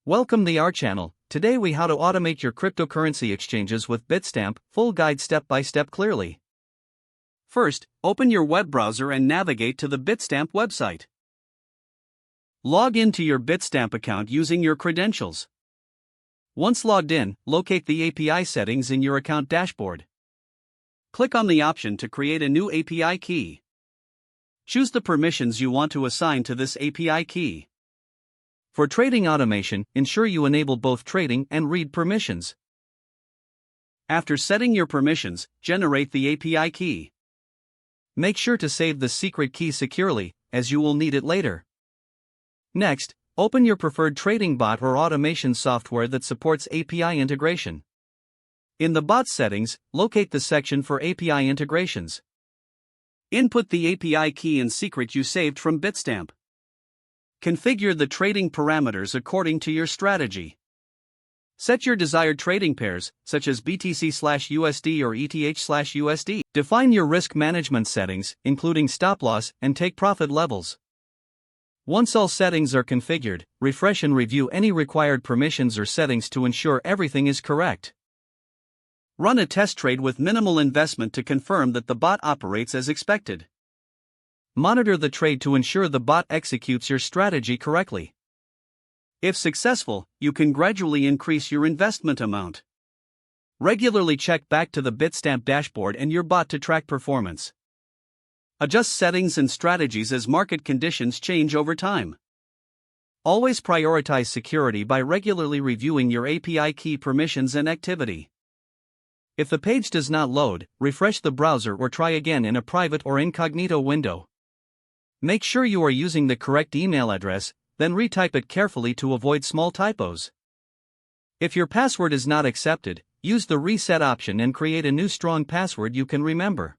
Welcome to our channel. Today we how to automate your cryptocurrency exchanges with Bitstamp, full guide step by step clearly. First, open your web browser and navigate to the Bitstamp website. Log into your Bitstamp account using your credentials. Once logged in, locate the API settings in your account dashboard. Click on the option to create a new API key. Choose the permissions you want to assign to this API key. For trading automation, ensure you enable both trading and read permissions. After setting your permissions, generate the API key. Make sure to save the secret key securely, as you will need it later. Next, open your preferred trading bot or automation software that supports API integration. In the bot settings, locate the section for API integrations. Input the API key and secret you saved from Bitstamp. Configure the trading parameters according to your strategy. Set your desired trading pairs, such as BTC/USD or ETH/USD. Define your risk management settings, including stop loss and take profit levels. Once all settings are configured, refresh and review any required permissions or settings to ensure everything is correct. Run a test trade with minimal investment to confirm that the bot operates as expected. Monitor the trade to ensure the bot executes your strategy correctly. If successful, you can gradually increase your investment amount. Regularly check back to the Bitstamp dashboard and your bot to track performance. Adjust settings and strategies as market conditions change over time. Always prioritize security by regularly reviewing your API key permissions and activity. If the page does not load, refresh the browser or try again in a private or incognito window. Make sure you are using the correct email address, then retype it carefully to avoid small typos. If your password is not accepted, use the reset option and create a new strong password you can remember.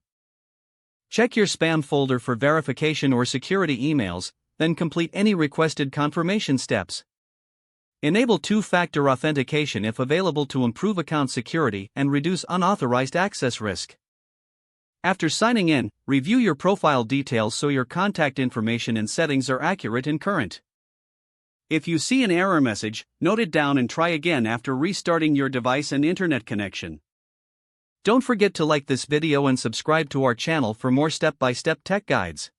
Check your spam folder for verification or security emails, then complete any requested confirmation steps. Enable two-factor authentication if available to improve account security and reduce unauthorized access risk. After signing in, review your profile details so your contact information and settings are accurate and current. If you see an error message, note it down and try again after restarting your device and internet connection. Don't forget to like this video and subscribe to our channel for more step-by-step tech guides.